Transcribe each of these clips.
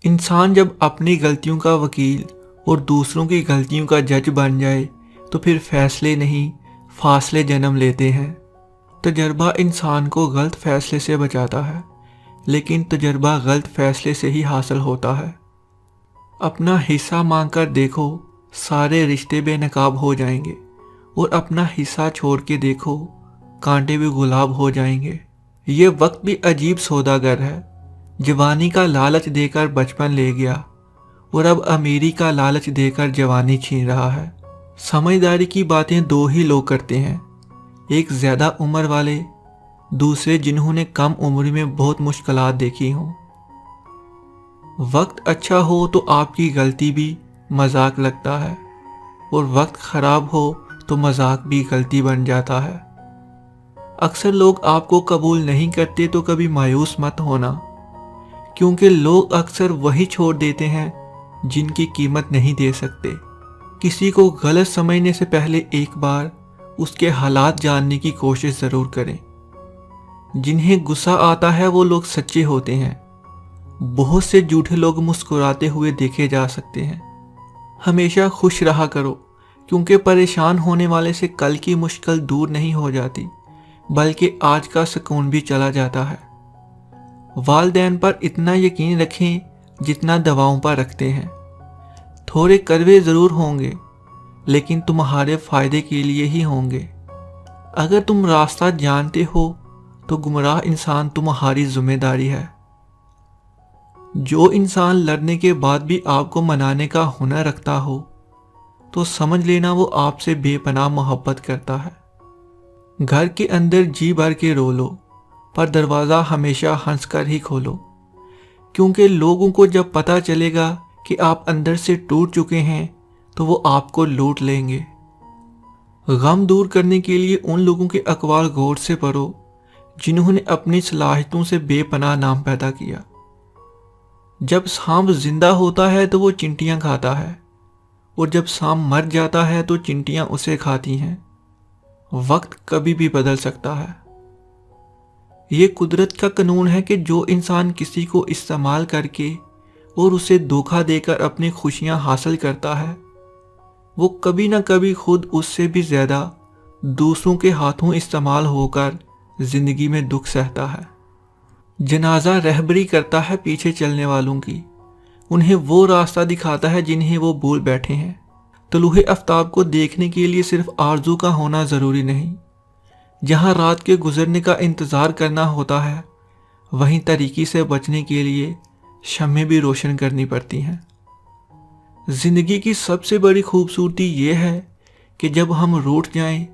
انسان جب اپنی غلطیوں کا وکیل اور دوسروں کی غلطیوں کا جج بن جائے تو پھر فیصلے نہیں فاصلے جنم لیتے ہیں۔ تجربہ انسان کو غلط فیصلے سے بچاتا ہے، لیکن تجربہ غلط فیصلے سے ہی حاصل ہوتا ہے۔ اپنا حصہ مانگ کر دیکھو، سارے رشتے بے نقاب ہو جائیں گے، اور اپنا حصہ چھوڑ کے دیکھو، کانٹے بھی گلاب ہو جائیں گے۔ یہ وقت بھی عجیب سوداگر ہے، جوانی کا لالچ دے کر بچپن لے گیا، اور اب امیری کا لالچ دے کر جوانی چھین رہا ہے۔ سمجھداری کی باتیں دو ہی لوگ کرتے ہیں، ایک زیادہ عمر والے، دوسرے جنہوں نے کم عمری میں بہت مشکلات دیکھی ہوں۔ وقت اچھا ہو تو آپ کی غلطی بھی مذاق لگتا ہے، اور وقت خراب ہو تو مذاق بھی غلطی بن جاتا ہے۔ اکثر لوگ آپ کو قبول نہیں کرتے تو کبھی مایوس مت ہونا، کیونکہ لوگ اکثر وہی چھوڑ دیتے ہیں جن کی قیمت نہیں دے سکتے۔ کسی کو غلط سمجھنے سے پہلے ایک بار اس کے حالات جاننے کی کوشش ضرور کریں۔ جنہیں غصہ آتا ہے وہ لوگ سچے ہوتے ہیں۔ بہت سے جھوٹے لوگ مسکراتے ہوئے دیکھے جا سکتے ہیں۔ ہمیشہ خوش رہا کرو، کیونکہ پریشان ہونے والے سے کل کی مشکل دور نہیں ہو جاتی، بلکہ آج کا سکون بھی چلا جاتا ہے۔ والدین پر اتنا یقین رکھیں جتنا دواؤں پر رکھتے ہیں۔ تھوڑے کڑوے ضرور ہوں گے، لیکن تمہارے فائدے کے لیے ہی ہوں گے۔ اگر تم راستہ جانتے ہو تو گمراہ انسان تمہاری ذمہ داری ہے۔ جو انسان لڑنے کے بعد بھی آپ کو منانے کا ہنر رکھتا ہو تو سمجھ لینا وہ آپ سے بے پناہ محبت کرتا ہے۔ گھر کے اندر جی بھر کے رو لو، پر دروازہ ہمیشہ ہنس کر ہی کھولو، کیونکہ لوگوں کو جب پتہ چلے گا کہ آپ اندر سے ٹوٹ چکے ہیں تو وہ آپ کو لوٹ لیں گے۔ غم دور کرنے کے لیے ان لوگوں کے اقوال غور سے پڑھو جنہوں نے اپنی صلاحیتوں سے بے پناہ نام پیدا کیا۔ جب سانپ زندہ ہوتا ہے تو وہ چنٹیاں کھاتا ہے، اور جب سانپ مر جاتا ہے تو چنٹیاں اسے کھاتی ہیں۔ وقت کبھی بھی بدل سکتا ہے۔ یہ قدرت کا قانون ہے کہ جو انسان کسی کو استعمال کر کے اور اسے دھوکہ دے کر اپنی خوشیاں حاصل کرتا ہے، وہ کبھی نہ کبھی خود اس سے بھی زیادہ دوسروں کے ہاتھوں استعمال ہو کر زندگی میں دکھ سہتا ہے۔ جنازہ رہبری کرتا ہے پیچھے چلنے والوں کی، انہیں وہ راستہ دکھاتا ہے جنہیں وہ بھول بیٹھے ہیں۔ طلوع آفتاب کو دیکھنے کے لیے صرف آرزو کا ہونا ضروری نہیں۔ جہاں رات کے گزرنے کا انتظار کرنا ہوتا ہے، وہیں تاریکی سے بچنے کے لیے شمعیں بھی روشن کرنی پڑتی ہیں۔ زندگی کی سب سے بڑی خوبصورتی یہ ہے کہ جب ہم روٹھ جائیں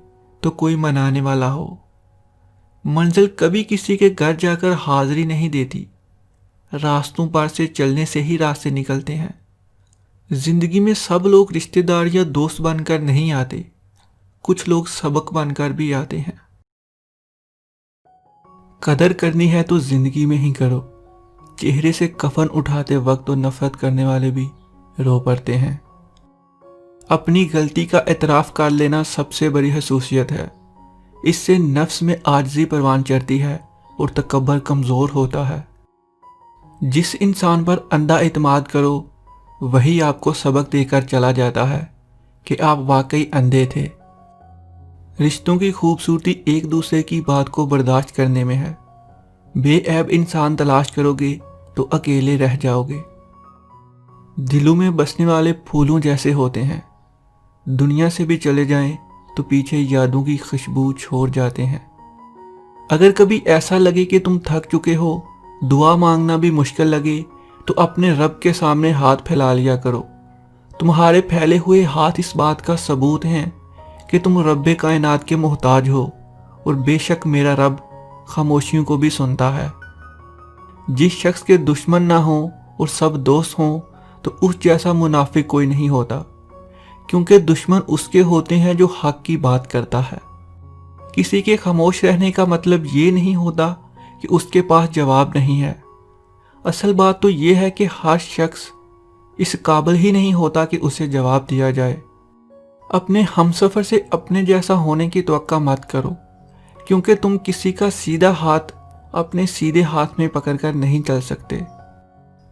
تو کوئی منانے والا ہو۔ منزل کبھی کسی کے گھر جا کر حاضری نہیں دیتی، راستوں پر سے چلنے سے ہی راستے نکلتے ہیں۔ زندگی میں سب لوگ رشتہ دار یا دوست بن کر نہیں آتے، کچھ لوگ سبق بن کر بھی آتے ہیں۔ قدر کرنی ہے تو زندگی میں ہی کرو۔ چہرے سے کفن اٹھاتے وقت تو نفرت کرنے والے بھی رو پڑتے ہیں۔ اپنی غلطی کا اعتراف کر لینا سب سے بڑی خصوصیت ہے۔ اس سے نفس میں عاجزی پروان چڑھتی ہے اور تکبر کمزور ہوتا ہے۔ جس انسان پر اندھا اعتماد کرو وہی آپ کو سبق دے کر چلا جاتا ہے کہ آپ واقعی اندھے تھے۔ رشتوں کی خوبصورتی ایک دوسرے کی بات کو برداشت کرنے میں ہے۔ بے عیب انسان تلاش کرو گے تو اکیلے رہ جاؤ گے۔ دلوں میں بسنے والے پھولوں جیسے ہوتے ہیں، دنیا سے بھی چلے جائیں تو پیچھے یادوں کی خوشبو چھوڑ جاتے ہیں۔ اگر کبھی ایسا لگے کہ تم تھک چکے ہو، دعا مانگنا بھی مشکل لگے، تو اپنے رب کے سامنے ہاتھ پھیلا لیا کرو۔ تمہارے پھیلے ہوئے ہاتھ اس بات کا ثبوت ہیں کہ تم رب کائنات کے محتاج ہو، اور بے شک میرا رب خاموشیوں کو بھی سنتا ہے۔ جس شخص کے دشمن نہ ہوں اور سب دوست ہوں تو اس جیسا منافق کوئی نہیں ہوتا، کیونکہ دشمن اس کے ہوتے ہیں جو حق کی بات کرتا ہے۔ کسی کے خاموش رہنے کا مطلب یہ نہیں ہوتا کہ اس کے پاس جواب نہیں ہے۔ اصل بات تو یہ ہے کہ ہر شخص اس قابل ہی نہیں ہوتا کہ اسے جواب دیا جائے۔ اپنے ہمسفر سے اپنے جیسا ہونے کی توقع مت کرو، کیونکہ تم کسی کا سیدھا ہاتھ اپنے سیدھے ہاتھ میں پکڑ کر نہیں چل سکتے۔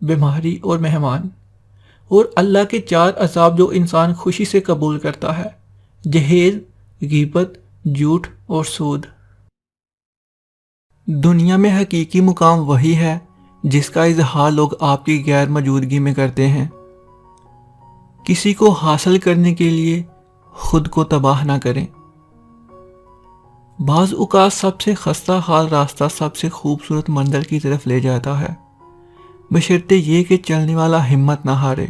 بیماری اور مہمان، اور اللہ کے 4 عذاب جو انسان خوشی سے قبول کرتا ہے: جہیز، غیبت، جھوٹ اور سود۔ دنیا میں حقیقی مقام وہی ہے جس کا اظہار لوگ آپ کی غیر موجودگی میں کرتے ہیں۔ کسی کو حاصل کرنے کے لیے خود کو تباہ نہ کریں۔ بعض اوقات سب سے خستہ حال راستہ سب سے خوبصورت منظر کی طرف لے جاتا ہے، بشرطے یہ کہ چلنے والا ہمت نہ ہارے۔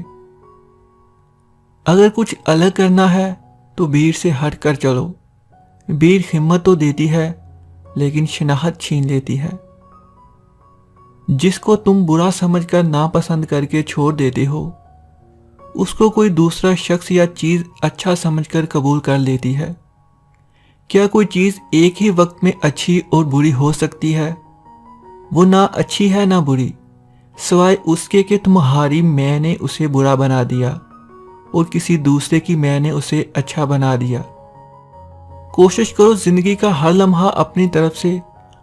اگر کچھ الگ کرنا ہے تو بھیڑ سے ہٹ کر چلو۔ بھیڑ ہمت تو دیتی ہے لیکن شناخت چھین لیتی ہے۔ جس کو تم برا سمجھ کر ناپسند کر کے چھوڑ دیتے ہو، اس کو کوئی دوسرا شخص یا چیز اچھا سمجھ کر قبول کر لیتی ہے۔ کیا کوئی چیز ایک ہی وقت میں اچھی اور بری ہو سکتی ہے؟ وہ نہ اچھی ہے نہ بری، سوائے اس کے کہ تمہاری میں نے اسے برا بنا دیا اور کسی دوسرے کی میں نے اسے اچھا بنا دیا۔ کوشش کرو زندگی کا ہر لمحہ اپنی طرف سے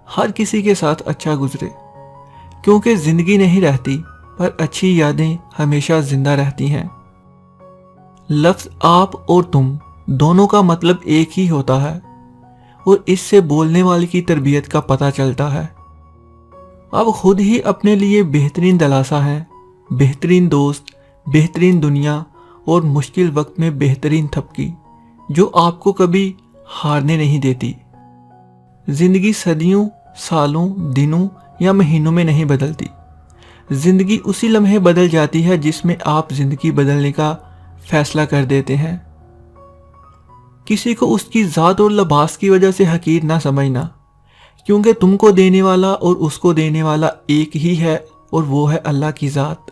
ہر کسی کے ساتھ اچھا گزرے، کیونکہ زندگی نہیں رہتی پر اچھی یادیں ہمیشہ زندہ رہتی ہیں۔ لفظ آپ اور تم دونوں کا مطلب ایک ہی ہوتا ہے، اور اس سے بولنے والے کی تربیت کا پتہ چلتا ہے۔ آپ خود ہی اپنے لیے بہترین دلاسا ہیں، بہترین دوست، بہترین دنیا اور مشکل وقت میں بہترین تھپکی، جو آپ کو کبھی ہارنے نہیں دیتی۔ زندگی صدیوں، سالوں، دنوں یا مہینوں میں نہیں بدلتی۔ زندگی اسی لمحے بدل جاتی ہے جس میں آپ زندگی بدلنے کا فیصلہ کر دیتے ہیں۔ کسی کو اس کی ذات اور لباس کی وجہ سے حقیر نہ سمجھنا، کیونکہ تم کو دینے والا اور اس کو دینے والا ایک ہی ہے، اور وہ ہے اللہ کی ذات۔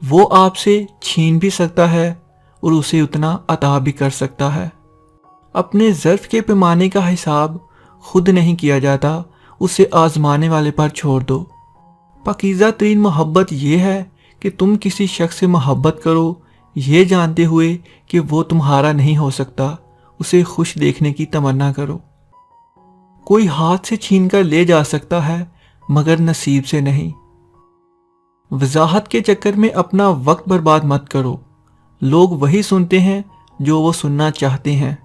وہ آپ سے چھین بھی سکتا ہے اور اسے اتنا عطا بھی کر سکتا ہے۔ اپنے ظرف کے پیمانے کا حساب خود نہیں کیا جاتا، اسے آزمانے والے پر چھوڑ دو۔ پاکیزہ ترین محبت یہ ہے کہ تم کسی شخص سے محبت کرو یہ جانتے ہوئے کہ وہ تمہارا نہیں ہو سکتا، اسے خوش دیکھنے کی تمنا کرو۔ کوئی ہاتھ سے چھین کر لے جا سکتا ہے مگر نصیب سے نہیں۔ وضاحت کے چکر میں اپنا وقت برباد مت کرو، لوگ وہی سنتے ہیں جو وہ سننا چاہتے ہیں۔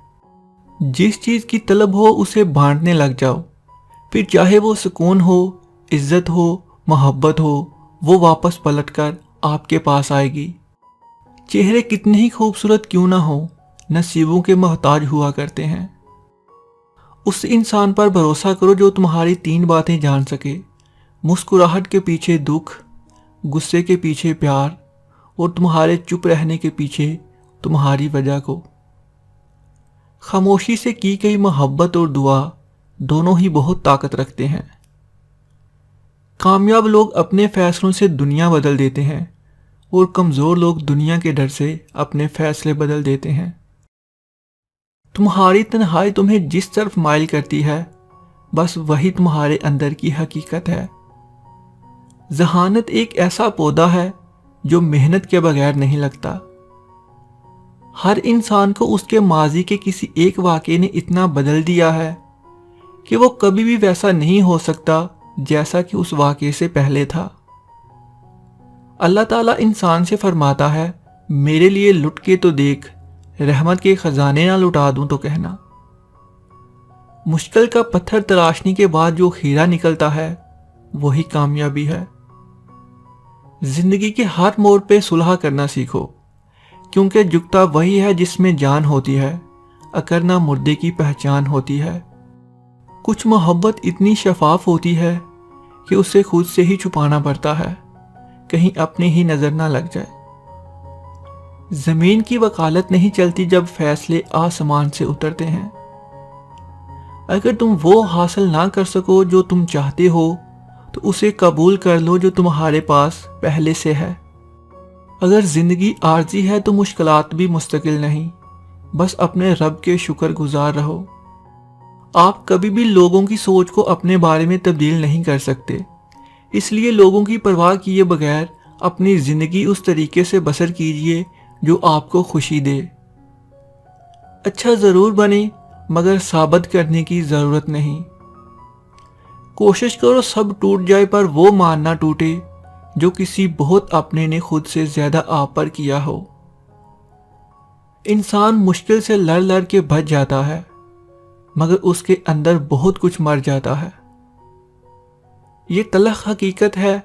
جس چیز کی طلب ہو اسے بانٹنے لگ جاؤ، پھر چاہے وہ سکون ہو، عزت ہو، محبت ہو، وہ واپس پلٹ کر آپ کے پاس آئے گی۔ چہرے کتنے ہی خوبصورت کیوں نہ ہوں، نصیبوں کے محتاج ہوا کرتے ہیں۔ اس انسان پر بھروسہ کرو جو تمہاری 3 باتیں جان سکے: مسکراہٹ کے پیچھے دکھ، غصے کے پیچھے پیار، اور تمہارے چپ رہنے کے پیچھے تمہاری وجہ کو۔ خاموشی سے کی گئی محبت اور دعا دونوں ہی بہت طاقت رکھتے ہیں۔ کامیاب لوگ اپنے فیصلوں سے دنیا بدل دیتے ہیں، اور کمزور لوگ دنیا کے ڈر سے اپنے فیصلے بدل دیتے ہیں۔ تمہاری تنہائی تمہیں جس طرف مائل کرتی ہے، بس وہی تمہارے اندر کی حقیقت ہے۔ ذہانت ایک ایسا پودا ہے جو محنت کے بغیر نہیں لگتا۔ ہر انسان کو اس کے ماضی کے کسی ایک واقعے نے اتنا بدل دیا ہے کہ وہ کبھی بھی ویسا نہیں ہو سکتا جیسا کہ اس واقعے سے پہلے تھا۔ اللہ تعالیٰ انسان سے فرماتا ہے، میرے لیے لٹ کے تو دیکھ، رحمت کے خزانے نہ لٹا دوں تو کہنا۔ مشکل کا پتھر تراشنے کے بعد جو ہیرا نکلتا ہے وہی کامیابی ہے۔ زندگی کے ہر موڑ پہ صلح کرنا سیکھو، کیونکہ جھکتا وہی ہے جس میں جان ہوتی ہے، اکرنا مردے کی پہچان ہوتی ہے۔ کچھ محبت اتنی شفاف ہوتی ہے کہ اسے خود سے ہی چھپانا پڑتا ہے، کہیں اپنی ہی نظر نہ لگ جائے۔ زمین کی وکالت نہیں چلتی جب فیصلے آسمان سے اترتے ہیں۔ اگر تم وہ حاصل نہ کر سکو جو تم چاہتے ہو تو اسے قبول کر لو جو تمہارے پاس پہلے سے ہے۔ اگر زندگی عارضی ہے تو مشکلات بھی مستقل نہیں، بس اپنے رب کے شکر گزار رہو۔ آپ کبھی بھی لوگوں کی سوچ کو اپنے بارے میں تبدیل نہیں کر سکتے، اس لیے لوگوں کی پرواہ کیے بغیر اپنی زندگی اس طریقے سے بسر کیجیے جو آپ کو خوشی دے۔ اچھا ضرور بنے مگر ثابت کرنے کی ضرورت نہیں۔ کوشش کرو سب ٹوٹ جائے پر وہ مان نہ ٹوٹے جو کسی بہت اپنے نے خود سے زیادہ آپ پر کیا ہو۔ انسان مشکل سے لڑ لڑ کے بچ جاتا ہے، مگر اس کے اندر بہت کچھ مر جاتا ہے۔ یہ تلخ حقیقت ہے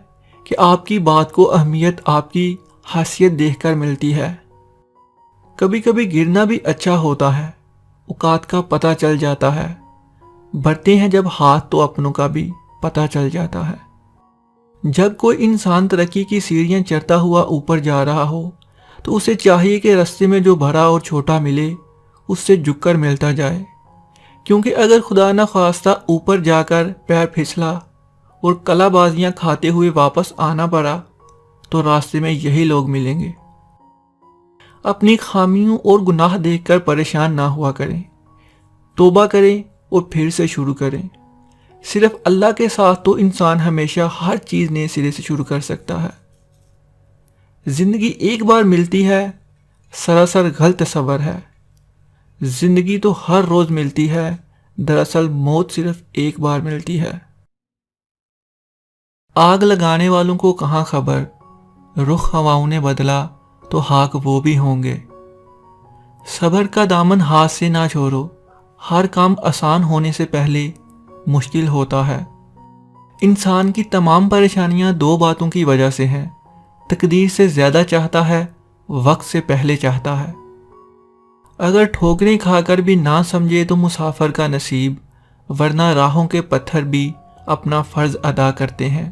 کہ آپ کی بات کو اہمیت آپ کی حیثیت دیکھ کر ملتی ہے۔ کبھی کبھی گرنا بھی اچھا ہوتا ہے، اوقات کا پتہ چل جاتا ہے۔ بڑھتے ہیں جب ہاتھ تو اپنوں کا بھی پتہ چل جاتا ہے۔ جب کوئی انسان ترقی کی سیڑھیاں چڑھتا ہوا اوپر جا رہا ہو تو اسے چاہیے کہ راستے میں جو بڑا اور چھوٹا ملے اس سے جھک کر ملتا جائے، کیونکہ اگر خدا نہ خواستہ اوپر جا کر پیر پھسلا اور کلا بازیاں کھاتے ہوئے واپس آنا پڑا تو راستے میں یہی لوگ ملیں گے۔ اپنی خامیوں اور گناہ دیکھ کر پریشان نہ ہوا کریں، توبہ کریں اور پھر سے شروع کریں۔ صرف اللہ کے ساتھ تو انسان ہمیشہ ہر چیز نئے سرے سے شروع کر سکتا ہے۔ زندگی ایک بار ملتی ہے، سراسر غلط تصور ہے۔ زندگی تو ہر روز ملتی ہے، دراصل موت صرف ایک بار ملتی ہے۔ آگ لگانے والوں کو کہاں خبر، رخ ہواؤں نے بدلا تو خاک وہ بھی ہوں گے۔ صبر کا دامن ہاتھ سے نہ چھوڑو، ہر کام آسان ہونے سے پہلے مشکل ہوتا ہے۔ انسان کی تمام پریشانیاں دو باتوں کی وجہ سے ہیں، تقدیر سے زیادہ چاہتا ہے، وقت سے پہلے چاہتا ہے۔ اگر ٹھوکریں کھا کر بھی نہ سمجھے تو مسافر کا نصیب، ورنہ راہوں کے پتھر بھی اپنا فرض ادا کرتے ہیں۔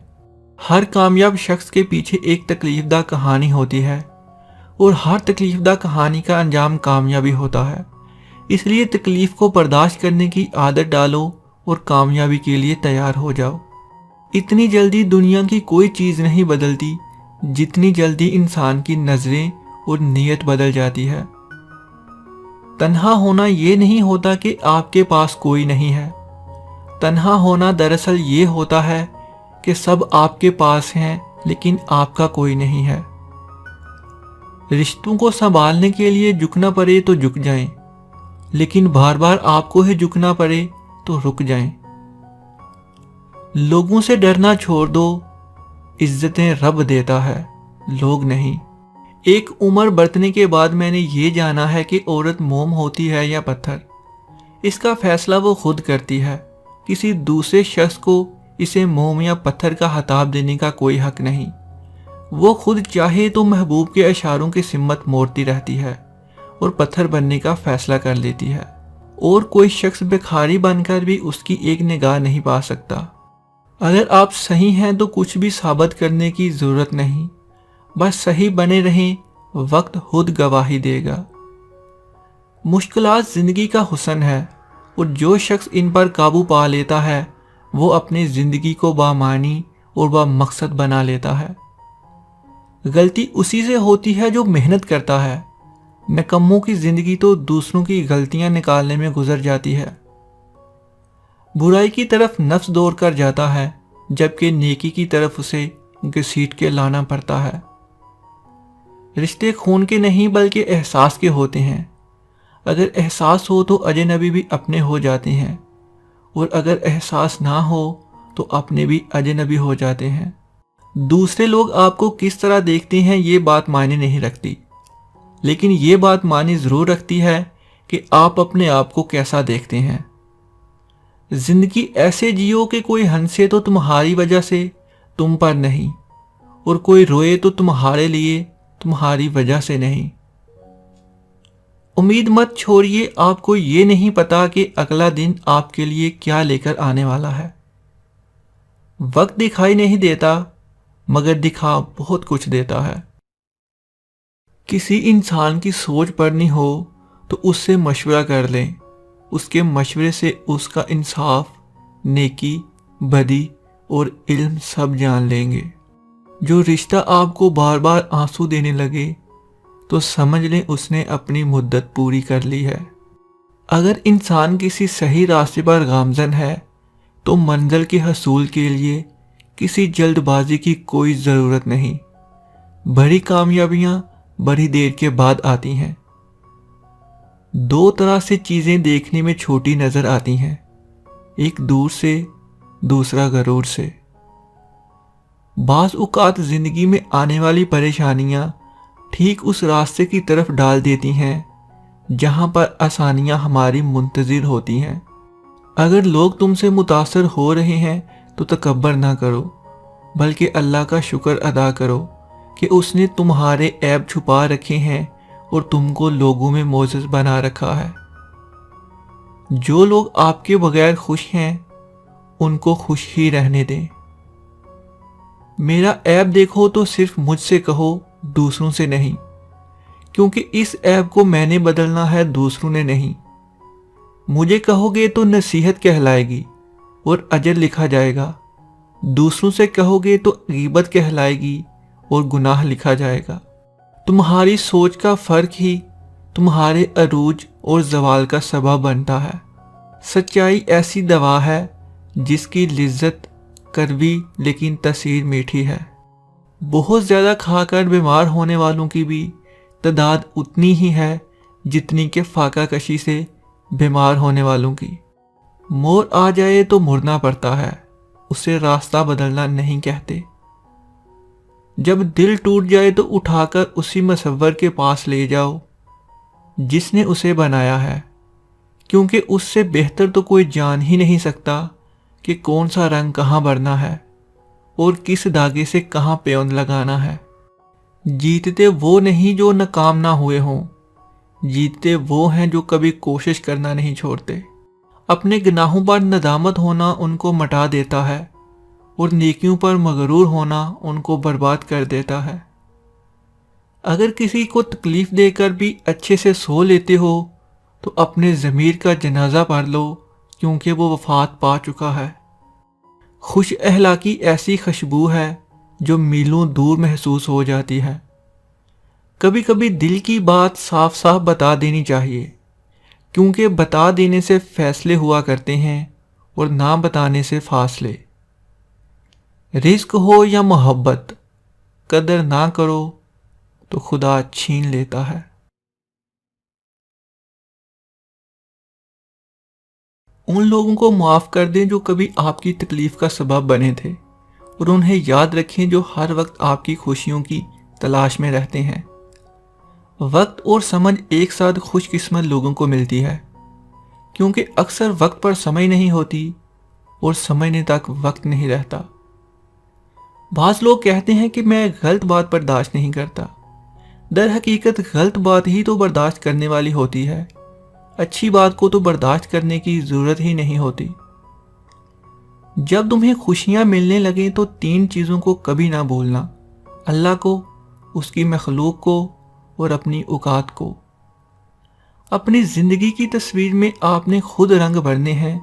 ہر کامیاب شخص کے پیچھے ایک تکلیف دہ کہانی ہوتی ہے، اور ہر تکلیف دہ کہانی کا انجام کامیابی ہوتا ہے۔ اس لیے تکلیف کو برداشت کرنے کی عادت ڈالو اور کامیابی کے لیے تیار ہو جاؤ۔ اتنی جلدی دنیا کی کوئی چیز نہیں بدلتی جتنی جلدی انسان کی نظریں اور نیت بدل جاتی ہے۔ تنہا ہونا یہ نہیں ہوتا کہ آپ کے پاس کوئی نہیں ہے، تنہا ہونا دراصل یہ ہوتا ہے کہ سب آپ کے پاس ہیں لیکن آپ کا کوئی نہیں ہے۔ رشتوں کو سنبھالنے کے لیے جھکنا پڑے تو جھک جائیں، لیکن بار بار آپ کو ہی جھکنا پڑے تو رک جائیں۔ لوگوں سے ڈرنا چھوڑ دو، عزتیں رب دیتا ہے، لوگ نہیں۔ ایک عمر برتنے کے بعد میں نے یہ جانا ہے کہ عورت موم ہوتی ہے یا پتھر۔ اس کا فیصلہ وہ خود کرتی ہے، کسی دوسرے شخص کو اسے موم یا پتھر کا خطاب دینے کا کوئی حق نہیں۔ وہ خود چاہے تو محبوب کے اشاروں کی سمت موڑتی رہتی ہے اور پتھر بننے کا فیصلہ کر لیتی ہے، اور کوئی شخص بھکاری بن کر بھی اس کی ایک نگاہ نہیں پا سکتا۔ اگر آپ صحیح ہیں تو کچھ بھی ثابت کرنے کی ضرورت نہیں، بس صحیح بنے رہیں، وقت خود گواہی دے گا۔ مشکلات زندگی کا حسن ہے، اور جو شخص ان پر قابو پا لیتا ہے وہ اپنی زندگی کو بامعنی اور بامقصد بنا لیتا ہے۔ غلطی اسی سے ہوتی ہے جو محنت کرتا ہے، نکموں کی زندگی تو دوسروں کی غلطیاں نکالنے میں گزر جاتی ہے۔ برائی کی طرف نفس دوڑ کر جاتا ہے، جبکہ نیکی کی طرف اسے گھسیٹ کے لانا پڑتا ہے۔ رشتے خون کے نہیں بلکہ احساس کے ہوتے ہیں۔ اگر احساس ہو تو اجنبی بھی اپنے ہو جاتے ہیں، اور اگر احساس نہ ہو تو اپنے بھی اجنبی ہو جاتے ہیں۔ دوسرے لوگ آپ کو کس طرح دیکھتے ہیں یہ بات معنی نہیں رکھتی، لیکن یہ بات معنی ضرور رکھتی ہے کہ آپ اپنے آپ کو کیسا دیکھتے ہیں۔ زندگی ایسے جیو کہ کوئی ہنسے تو تمہاری وجہ سے، تم پر نہیں، اور کوئی روئے تو تمہارے لیے، تمہاری وجہ سے نہیں۔ امید مت چھوڑیے، آپ کو یہ نہیں پتا کہ اگلا دن آپ کے لیے کیا لے کر آنے والا ہے۔ وقت دکھائی نہیں دیتا، مگر دکھا بہت کچھ دیتا ہے۔ کسی انسان کی سوچ پڑھنی ہو تو اس سے مشورہ کر لیں، اس کے مشورے سے اس کا انصاف، نیکی، بدی اور علم سب جان لیں گے۔ جو رشتہ آپ کو بار بار آنسو دینے لگے تو سمجھ لیں اس نے اپنی مدت پوری کر لی ہے۔ اگر انسان کسی صحیح راستے پر گامزن ہے تو منزل کے حصول کے لیے کسی جلد بازی کی کوئی ضرورت نہیں۔ بڑی کامیابیاں بڑی دیر کے بعد آتی ہیں۔ دو طرح سے چیزیں دیکھنے میں چھوٹی نظر آتی ہیں، ایک دور سے، دوسرا غرور سے۔ بعض اوقات زندگی میں آنے والی پریشانیاں ٹھیک اس راستے کی طرف ڈال دیتی ہیں جہاں پر آسانیاں ہماری منتظر ہوتی ہیں۔ اگر لوگ تم سے متاثر ہو رہے ہیں تو تکبر نہ کرو، بلکہ اللہ کا شکر ادا کرو کہ اس نے تمہارے عیب چھپا رکھے ہیں اور تم کو لوگوں میں معزز بنا رکھا ہے۔ جو لوگ آپ کے بغیر خوش ہیں ان کو خوش ہی رہنے دیں۔ میرا عیب دیکھو تو صرف مجھ سے کہو، دوسروں سے نہیں، کیونکہ اس عیب کو میں نے بدلنا ہے، دوسروں نے نہیں۔ مجھے کہو گے تو نصیحت کہلائے گی اور اجر لکھا جائے گا، دوسروں سے کہو گے تو غیبت کہلائے گی اور گناہ لکھا جائے گا۔ تمہاری سوچ کا فرق ہی تمہارے عروج اور زوال کا سبب بنتا ہے۔ سچائی ایسی دوا ہے جس کی لذت کڑوی لیکن تاثیر میٹھی ہے۔ بہت زیادہ کھا کر بیمار ہونے والوں کی بھی تعداد اتنی ہی ہے جتنی کہ فاقہ کشی سے بیمار ہونے والوں کی۔ مور آ جائے تو مرنا پڑتا ہے، اسے راستہ بدلنا نہیں کہتے۔ جب دل ٹوٹ جائے تو اٹھا کر اسی مصور کے پاس لے جاؤ جس نے اسے بنایا ہے، کیونکہ اس سے بہتر تو کوئی جان ہی نہیں سکتا کہ کون سا رنگ کہاں بھرنا ہے اور کس دھاگے سے کہاں پیوند لگانا ہے۔ جیتتے وہ نہیں جو ناکام نہ ہوئے ہوں، جیتتے وہ ہیں جو کبھی کوشش کرنا نہیں چھوڑتے۔ اپنے گناہوں پر ندامت ہونا ان کو مٹا دیتا ہے اور نیکیوں پر مغرور ہونا ان کو برباد کر دیتا ہے۔ اگر کسی کو تکلیف دے کر بھی اچھے سے سو لیتے ہو تو اپنے ضمیر کا جنازہ پڑھ لو، کیونکہ وہ وفات پا چکا ہے۔ خوش اخلاقی ایسی خوشبو ہے جو میلوں دور محسوس ہو جاتی ہے۔ کبھی کبھی دل کی بات صاف صاف بتا دینی چاہیے، کیونکہ بتا دینے سے فیصلے ہوا کرتے ہیں اور نہ بتانے سے فاصلے۔ رزق ہو یا محبت، قدر نہ کرو تو خدا چھین لیتا ہے۔ ان لوگوں کو معاف کر دیں جو کبھی آپ کی تکلیف کا سبب بنے تھے، اور انہیں یاد رکھیں جو ہر وقت آپ کی خوشیوں کی تلاش میں رہتے ہیں۔ وقت اور سمجھ ایک ساتھ خوش قسمت لوگوں کو ملتی ہے، کیونکہ اکثر وقت پر سمجھ نہیں ہوتی اور سمجھنے تک وقت نہیں رہتا۔ بعض لوگ کہتے ہیں کہ میں غلط بات برداشت نہیں کرتا، در حقیقت غلط بات ہی تو برداشت کرنے والی ہوتی ہے، اچھی بات کو تو برداشت کرنے کی ضرورت ہی نہیں ہوتی۔ جب تمہیں خوشیاں ملنے لگیں تو 3 چیزوں کو کبھی نہ بھولنا: اللہ کو، اس کی مخلوق کو اور اپنی اوقات کو۔ اپنی زندگی کی تصویر میں آپ نے خود رنگ بھرنے ہیں،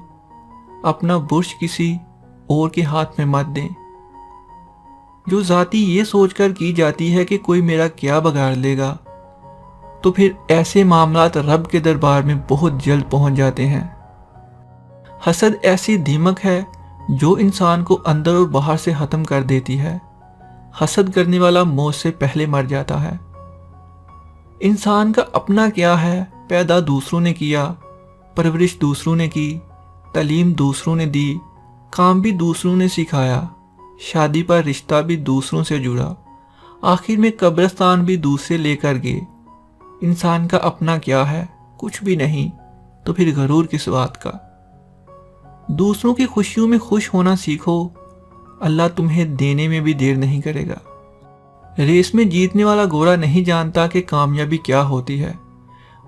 اپنا برش کسی اور کے ہاتھ میں مت دیں۔ جو ذاتی یہ سوچ کر کی جاتی ہے کہ کوئی میرا کیا بگاڑ لے گا، تو پھر ایسے معاملات رب کے دربار میں بہت جلد پہنچ جاتے ہیں۔ حسد ایسی دیمک ہے جو انسان کو اندر اور باہر سے ختم کر دیتی ہے۔ حسد کرنے والا موت سے پہلے مر جاتا ہے۔ انسان کا اپنا کیا ہے؟ پیدا دوسروں نے کیا، پرورش دوسروں نے کی، تعلیم دوسروں نے دی، کام بھی دوسروں نے سکھایا، شادی پر رشتہ بھی دوسروں سے جڑا، آخر میں قبرستان بھی دوسرے لے کر گئے۔ انسان کا اپنا کیا ہے؟ کچھ بھی نہیں، تو پھر غرور کس بات کا؟ دوسروں کی خوشیوں میں خوش ہونا سیکھو، اللہ تمہیں دینے میں بھی دیر نہیں کرے گا۔ ریس میں جیتنے والا گھوڑا نہیں جانتا کہ کامیابی کیا ہوتی ہے،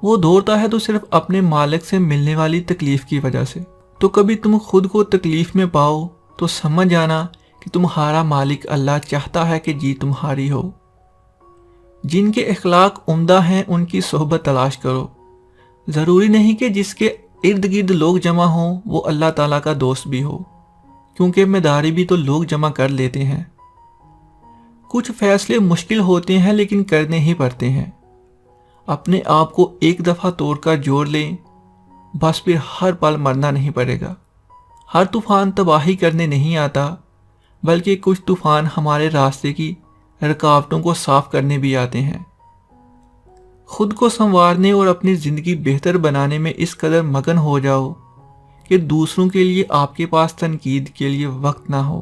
وہ دوڑتا ہے تو صرف اپنے مالک سے ملنے والی تکلیف کی وجہ سے۔ تو کبھی تم خود کو تکلیف میں پاؤ تو سمجھ جانا کہ تمہارا مالک اللہ چاہتا ہے کہ جیت تمہاری ہو۔ جن کے اخلاق عمدہ ہیں ان کی صحبت تلاش کرو۔ ضروری نہیں کہ جس کے ارد گرد لوگ جمع ہوں وہ اللہ تعالیٰ کا دوست بھی ہو، کیونکہ مداری بھی تو لوگ جمع کر لیتے ہیں۔ کچھ فیصلے مشکل ہوتے ہیں لیکن کرنے ہی پڑتے ہیں۔ اپنے آپ کو ایک دفعہ توڑ کر جوڑ لیں، بس پھر ہر پل مرنا نہیں پڑے گا۔ ہر طوفان تباہی کرنے نہیں آتا، بلکہ کچھ طوفان ہمارے راستے کی رکاوٹوں کو صاف کرنے بھی آتے ہیں۔ خود کو سنوارنے اور اپنی زندگی بہتر بنانے میں اس قدر مگن ہو جاؤ کہ دوسروں کے لیے آپ کے پاس تنقید کے لیے وقت نہ ہو۔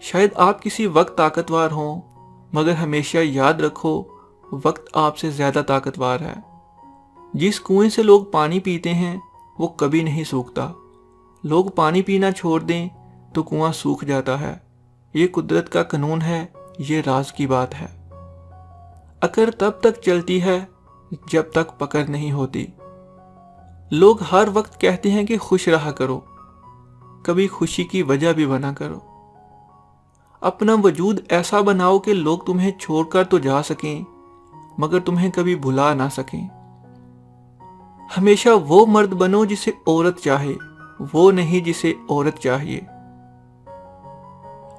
شاید آپ کسی وقت طاقتور ہوں، مگر ہمیشہ یاد رکھو وقت آپ سے زیادہ طاقتور ہے۔ جس کنویں سے لوگ پانی پیتے ہیں وہ کبھی نہیں سوکھتا۔ لوگ پانی پینا چھوڑ دیں تو کنواں سوکھ جاتا ہے۔ یہ قدرت کا قانون ہے، یہ راز کی بات ہے۔ عقل تب تک چلتی ہے جب تک پکڑ نہیں ہوتی۔ لوگ ہر وقت کہتے ہیں کہ خوش رہا کرو، کبھی خوشی کی وجہ بھی بنا کرو۔ اپنا وجود ایسا بناؤ کہ لوگ تمہیں چھوڑ کر تو جا سکیں مگر تمہیں کبھی بھلا نہ سکیں۔ ہمیشہ وہ مرد بنو جسے عورت چاہے، وہ نہیں جسے عورت چاہیے۔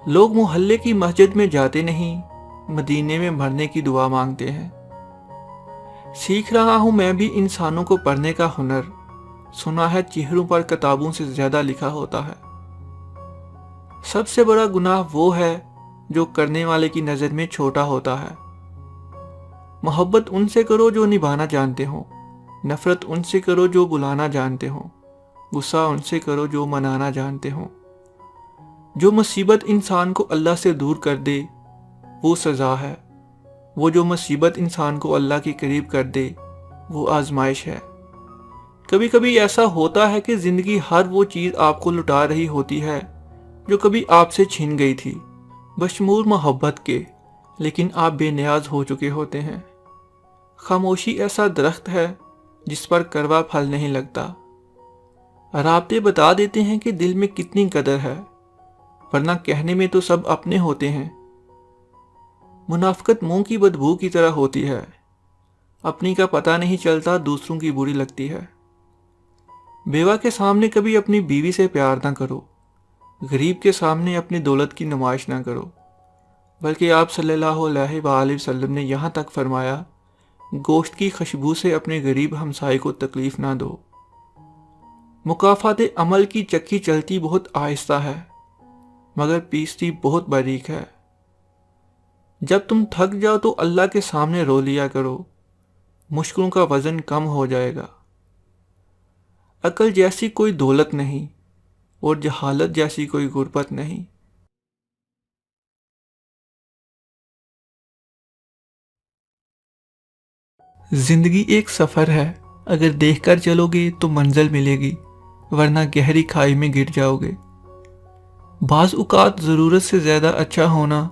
لوگ محلے کی مسجد میں جاتے نہیں، مدینے میں مرنے کی دعا مانگتے ہیں۔ سیکھ رہا ہوں میں بھی انسانوں کو پڑھنے کا ہنر، سنا ہے چہروں پر کتابوں سے زیادہ لکھا ہوتا ہے۔ سب سے بڑا گناہ وہ ہے جو کرنے والے کی نظر میں چھوٹا ہوتا ہے۔ محبت ان سے کرو جو نبھانا جانتے ہوں، نفرت ان سے کرو جو بلانا جانتے ہوں، غصہ ان سے کرو جو منانا جانتے ہوں۔ جو مصیبت انسان کو اللہ سے دور کر دے وہ سزا ہے، وہ جو مصیبت انسان کو اللہ کے قریب کر دے وہ آزمائش ہے۔ کبھی کبھی ایسا ہوتا ہے کہ زندگی ہر وہ چیز آپ کو لٹا رہی ہوتی ہے جو کبھی آپ سے چھن گئی تھی، بشمول محبت کے، لیکن آپ بے نیاز ہو چکے ہوتے ہیں۔ خاموشی ایسا درخت ہے جس پر کڑوا پھل نہیں لگتا۔ رابطے بتا دیتے ہیں کہ دل میں کتنی قدر ہے، ورنہ کہنے میں تو سب اپنے ہوتے ہیں۔ منافقت منہ کی بدبو کی طرح ہوتی ہے، اپنی کا پتہ نہیں چلتا، دوسروں کی بری لگتی ہے۔ بیوہ کے سامنے کبھی اپنی بیوی سے پیار نہ کرو، غریب کے سامنے اپنی دولت کی نمائش نہ کرو، بلکہ آپ صلی اللہ علیہ وآلہ وسلم نے یہاں تک فرمایا، گوشت کی خوشبو سے اپنے غریب ہمسائے کو تکلیف نہ دو۔ مکافات عمل کی چکی چلتی بہت آہستہ ہے مگر پیستی بہت باریک ہے۔ جب تم تھک جاؤ تو اللہ کے سامنے رو لیا کرو، مشکلوں کا وزن کم ہو جائے گا۔ عقل جیسی کوئی دولت نہیں اور جہالت جیسی کوئی غربت نہیں۔ زندگی ایک سفر ہے، اگر دیکھ کر چلو گے تو منزل ملے گی، ورنہ گہری کھائی میں گر جاؤ گے۔ بعض اوقات ضرورت سے زیادہ اچھا ہونا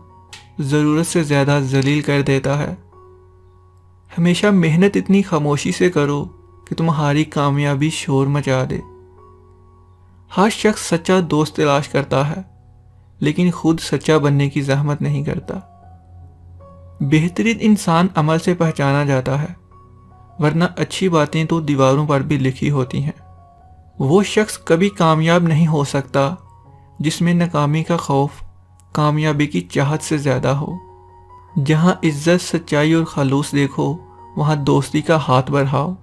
ضرورت سے زیادہ ذلیل کر دیتا ہے۔ ہمیشہ محنت اتنی خاموشی سے کرو کہ تمہاری کامیابی شور مچا دے۔ ہر شخص سچا دوست تلاش کرتا ہے لیکن خود سچا بننے کی زحمت نہیں کرتا۔ بہترین انسان عمل سے پہچانا جاتا ہے، ورنہ اچھی باتیں تو دیواروں پر بھی لکھی ہوتی ہیں۔ وہ شخص کبھی کامیاب نہیں ہو سکتا جس میں ناکامی کا خوف کامیابی کی چاہت سے زیادہ ہو۔ جہاں عزت، سچائی اور خلوص دیکھو وہاں دوستی کا ہاتھ بڑھاؤ،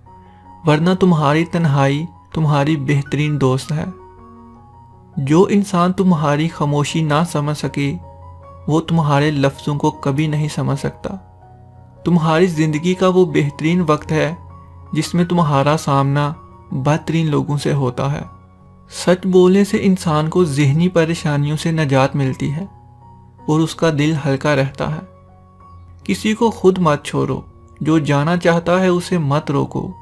ورنہ تمہاری تنہائی تمہاری بہترین دوست ہے۔ جو انسان تمہاری خاموشی نہ سمجھ سکے وہ تمہارے لفظوں کو کبھی نہیں سمجھ سکتا۔ تمہاری زندگی کا وہ بہترین وقت ہے جس میں تمہارا سامنا بدترین لوگوں سے ہوتا ہے۔ سچ بولنے سے انسان کو ذہنی پریشانیوں سے نجات ملتی ہے اور اس کا دل ہلکا رہتا ہے۔ کسی کو خود مت چھوڑو، جو جانا چاہتا ہے اسے مت روکو،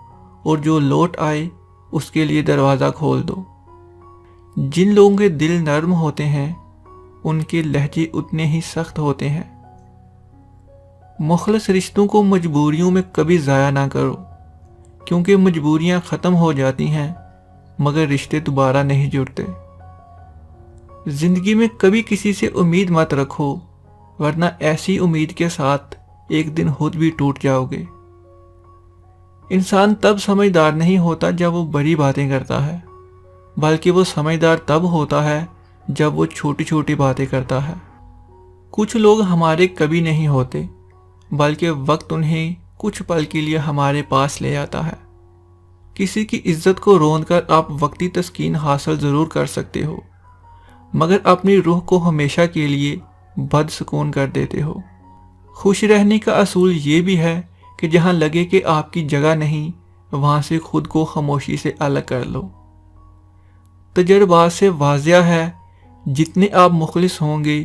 اور جو لوٹ آئے اس کے لیے دروازہ کھول دو۔ جن لوگوں کے دل نرم ہوتے ہیں ان کے لہجے اتنے ہی سخت ہوتے ہیں۔ مخلص رشتوں کو مجبوریوں میں کبھی ضائع نہ کرو، کیونکہ مجبوریاں ختم ہو جاتی ہیں مگر رشتے دوبارہ نہیں جڑتے۔ زندگی میں کبھی کسی سے امید مت رکھو، ورنہ ایسی امید کے ساتھ ایک دن خود بھی ٹوٹ جاؤ گے۔ انسان تب سمجھدار نہیں ہوتا جب وہ بڑی باتیں کرتا ہے، بلکہ وہ سمجھدار تب ہوتا ہے جب وہ چھوٹی چھوٹی باتیں کرتا ہے۔ کچھ لوگ ہمارے کبھی نہیں ہوتے، بلکہ وقت انہیں کچھ پل کے لیے ہمارے پاس لے آتا ہے۔ کسی کی عزت کو روند کر آپ وقتی تسکین حاصل ضرور کر سکتے ہو، مگر اپنی روح کو ہمیشہ کے لیے بد سکون کر دیتے ہو۔ خوش رہنے کا اصول یہ بھی ہے کہ جہاں لگے کہ آپ کی جگہ نہیں وہاں سے خود کو خاموشی سے الگ کر لو۔ تجربات سے واضح ہے جتنے آپ مخلص ہوں گے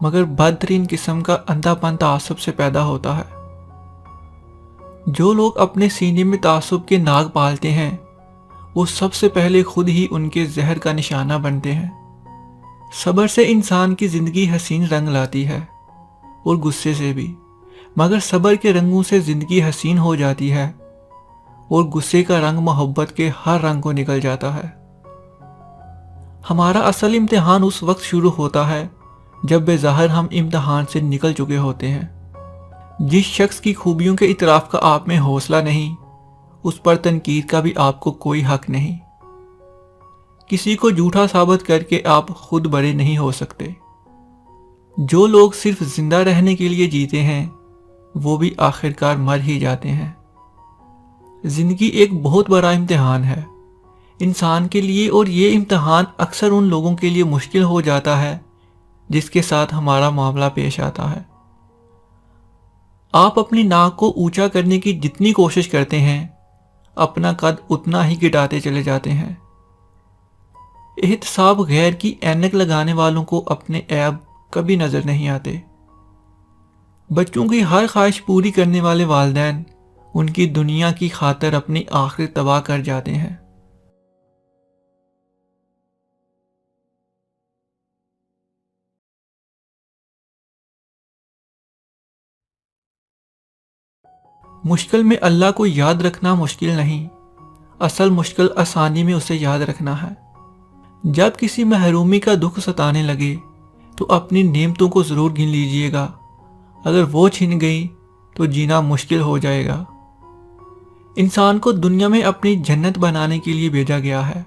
مگر بدترین قسم کا اندھاپن تعصب سے پیدا ہوتا ہے۔ جو لوگ اپنے سینے میں تعصب کے ناگ پالتے ہیں وہ سب سے پہلے خود ہی ان کے زہر کا نشانہ بنتے ہیں۔ صبر سے انسان کی زندگی حسین رنگ لاتی ہے اور غصے سے بھی، مگر صبر کے رنگوں سے زندگی حسین ہو جاتی ہے اور غصے کا رنگ محبت کے ہر رنگ کو نکل جاتا ہے۔ ہمارا اصل امتحان اس وقت شروع ہوتا ہے جب بظاہر ہم امتحان سے نکل چکے ہوتے ہیں۔ جس شخص کی خوبیوں کے اعتراف کا آپ میں حوصلہ نہیں، اس پر تنقید کا بھی آپ کو کوئی حق نہیں۔ کسی کو جھوٹا ثابت کر کے آپ خود بڑے نہیں ہو سکتے۔ جو لوگ صرف زندہ رہنے کے لیے جیتے ہیں وہ بھی آخرکار مر ہی جاتے ہیں۔ زندگی ایک بہت بڑا امتحان ہے انسان کے لیے، اور یہ امتحان اکثر ان لوگوں کے لیے مشکل ہو جاتا ہے جس کے ساتھ ہمارا معاملہ پیش آتا ہے۔ آپ اپنی ناک کو اونچا کرنے کی جتنی کوشش کرتے ہیں اپنا قد اتنا ہی گٹاتے چلے جاتے ہیں۔ احتساب غیر کی اینک لگانے والوں کو اپنے عیب کبھی نظر نہیں آتے۔ بچوں کی ہر خواہش پوری کرنے والے والدین ان کی دنیا کی خاطر اپنی آخرت تباہ کر جاتے ہیں۔ مشکل میں اللہ کو یاد رکھنا مشکل نہیں، اصل مشکل آسانی میں اسے یاد رکھنا ہے۔ جب کسی محرومی کا دکھ ستانے لگے تو اپنی نعمتوں کو ضرور گن لیجئے گا، اگر وہ چھن گئی تو جینا مشکل ہو جائے گا۔ انسان کو دنیا میں اپنی جنت بنانے کے لیے بھیجا گیا ہے،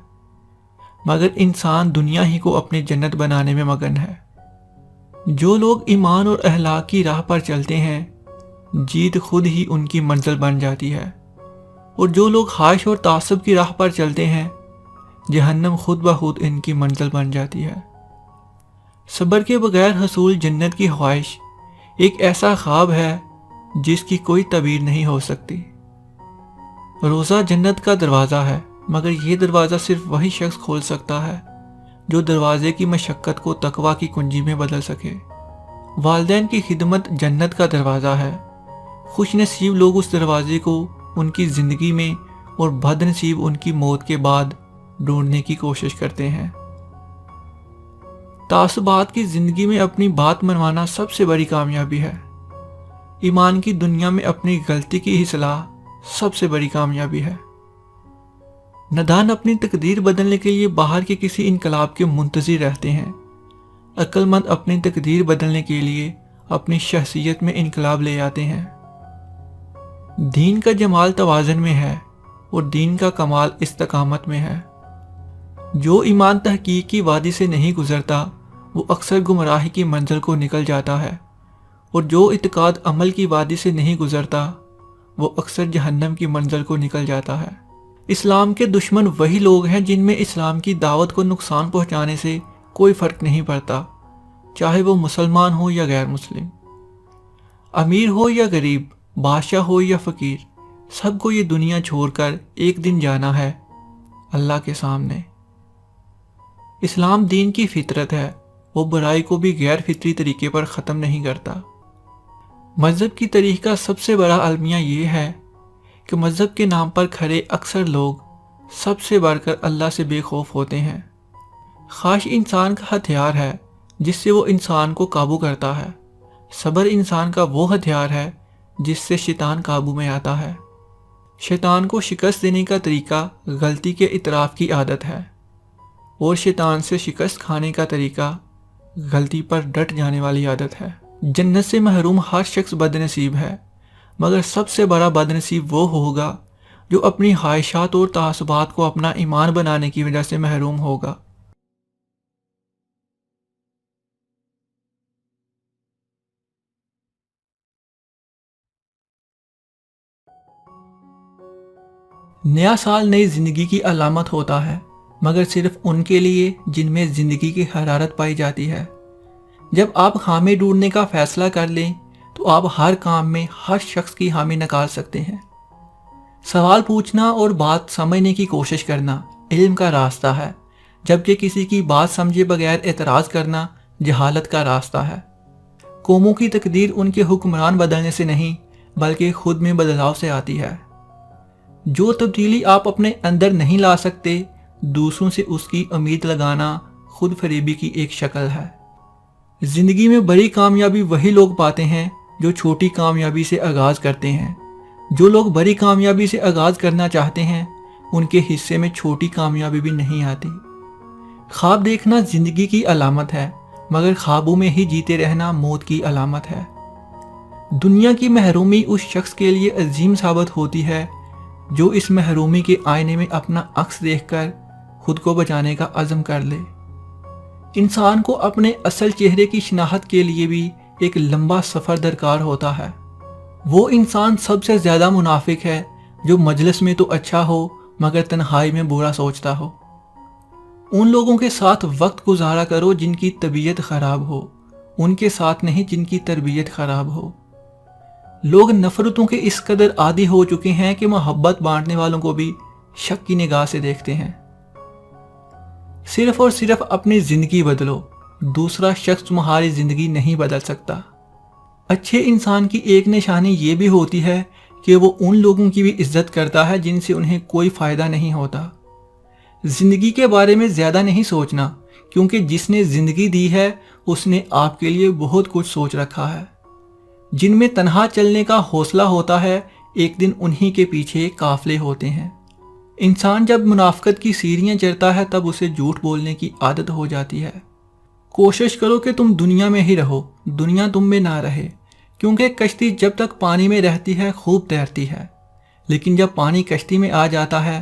مگر انسان دنیا ہی کو اپنی جنت بنانے میں مگن ہے۔ جو لوگ ایمان اور اخلاق کی راہ پر چلتے ہیں جیت خود ہی ان کی منزل بن جاتی ہے، اور جو لوگ خواہش اور تعصب کی راہ پر چلتے ہیں جہنم خود بخود ان کی منزل بن جاتی ہے۔ صبر کے بغیر حصول جنت کی خواہش ایک ایسا خواب ہے جس کی کوئی تعبیر نہیں ہو سکتی۔ روزہ جنت کا دروازہ ہے، مگر یہ دروازہ صرف وہی شخص کھول سکتا ہے جو دروازے کی مشقت کو تقویٰ کی کنجی میں بدل سکے۔ والدین کی خدمت جنت کا دروازہ ہے، خوش نصیب لوگ اس دروازے کو ان کی زندگی میں اور بد نصیب ان کی موت کے بعد ڈھونڈنے کی کوشش کرتے ہیں۔ تعصبات کی زندگی میں اپنی بات منوانا سب سے بڑی کامیابی ہے۔ ایمان کی دنیا میں اپنی غلطی کی اصلاح سب سے بڑی کامیابی ہے۔ نادان اپنی تقدیر بدلنے کے لیے باہر کے کسی انقلاب کے منتظر رہتے ہیں، عقل مند اپنی تقدیر بدلنے کے لیے اپنی شخصیت میں انقلاب لے آتے ہیں۔ دین کا جمال توازن میں ہے اور دین کا کمال استقامت میں ہے۔ جو ایمان تحقیق کی وادی سے نہیں گزرتا وہ اکثر گمراہی کی منزل کو نکل جاتا ہے، اور جو اعتقاد عمل کی وادی سے نہیں گزرتا وہ اکثر جہنم کی منزل کو نکل جاتا ہے۔ اسلام کے دشمن وہی لوگ ہیں جن میں اسلام کی دعوت کو نقصان پہنچانے سے کوئی فرق نہیں پڑتا، چاہے وہ مسلمان ہو یا غیر مسلم، امیر ہو یا غریب، بادشاہ ہو یا فقیر، سب کو یہ دنیا چھوڑ کر ایک دن جانا ہے اللہ کے سامنے۔ اسلام دین کی فطرت ہے، وہ برائی کو بھی غیر فطری طریقے پر ختم نہیں کرتا۔ مذہب کی تاریخ کا سب سے بڑا المیہ یہ ہے کہ مذہب کے نام پر کھڑے اکثر لوگ سب سے بڑھ کر اللہ سے بے خوف ہوتے ہیں۔ خواہش انسان کا ہتھیار ہے جس سے وہ انسان کو قابو کرتا ہے، صبر انسان کا وہ ہتھیار ہے جس سے شیطان قابو میں آتا ہے۔ شیطان کو شکست دینے کا طریقہ غلطی کے اعتراف کی عادت ہے، اور شیطان سے شکست کھانے کا طریقہ غلطی پر ڈٹ جانے والی عادت ہے۔ جنت سے محروم ہر شخص بد نصیب ہے، مگر سب سے بڑا بد نصیب وہ ہوگا جو اپنی خواہشات اور تعصبات کو اپنا ایمان بنانے کی وجہ سے محروم ہوگا۔ نیا سال نئی زندگی کی علامت ہوتا ہے، مگر صرف ان کے لیے جن میں زندگی کی حرارت پائی جاتی ہے۔ جب آپ خامی ڈھونڈنے کا فیصلہ کر لیں تو آپ ہر کام میں ہر شخص کی حامی نکال سکتے ہیں۔ سوال پوچھنا اور بات سمجھنے کی کوشش کرنا علم کا راستہ ہے، جبکہ کسی کی بات سمجھے بغیر اعتراض کرنا جہالت کا راستہ ہے۔ قوموں کی تقدیر ان کے حکمران بدلنے سے نہیں بلکہ خود میں بدلاؤ سے آتی ہے۔ جو تبدیلی آپ اپنے اندر نہیں لا سکتے، دوسروں سے اس کی امید لگانا خود فریبی کی ایک شکل ہے۔ زندگی میں بڑی کامیابی وہی لوگ پاتے ہیں جو چھوٹی کامیابی سے آغاز کرتے ہیں۔ جو لوگ بڑی کامیابی سے آغاز کرنا چاہتے ہیں ان کے حصے میں چھوٹی کامیابی بھی نہیں آتی۔ خواب دیکھنا زندگی کی علامت ہے، مگر خوابوں میں ہی جیتے رہنا موت کی علامت ہے۔ دنیا کی محرومی اس شخص کے لیے عظیم ثابت ہوتی ہے جو اس محرومی کے آئینے میں اپنا عکس دیکھ کر خود کو بچانے کا عزم کر لے۔ انسان کو اپنے اصل چہرے کی شناخت کے لیے بھی ایک لمبا سفر درکار ہوتا ہے۔ وہ انسان سب سے زیادہ منافق ہے جو مجلس میں تو اچھا ہو مگر تنہائی میں برا سوچتا ہو۔ ان لوگوں کے ساتھ وقت گزارا کرو جن کی طبیعت خراب ہو، ان کے ساتھ نہیں جن کی تربیت خراب ہو۔ لوگ نفرتوں کے اس قدر عادی ہو چکے ہیں کہ محبت بانٹنے والوں کو بھی شک کی نگاہ سے دیکھتے ہیں۔ صرف اور صرف اپنی زندگی بدلو، دوسرا شخص تمہاری زندگی نہیں بدل سکتا۔ اچھے انسان کی ایک نشانی یہ بھی ہوتی ہے کہ وہ ان لوگوں کی بھی عزت کرتا ہے جن سے انہیں کوئی فائدہ نہیں ہوتا۔ زندگی کے بارے میں زیادہ نہیں سوچنا، کیونکہ جس نے زندگی دی ہے اس نے آپ کے لیے بہت کچھ سوچ رکھا ہے۔ جن میں تنہا چلنے کا حوصلہ ہوتا ہے ایک دن انہی کے پیچھے قافلے ہوتے ہیں۔ انسان جب منافقت کی سیڑھیاں چڑھتا ہے تب اسے جھوٹ بولنے کی عادت ہو جاتی ہے۔ کوشش کرو کہ تم دنیا میں ہی رہو، دنیا تم میں نہ رہے، کیونکہ کشتی جب تک پانی میں رہتی ہے خوب تیرتی ہے، لیکن جب پانی کشتی میں آ جاتا ہے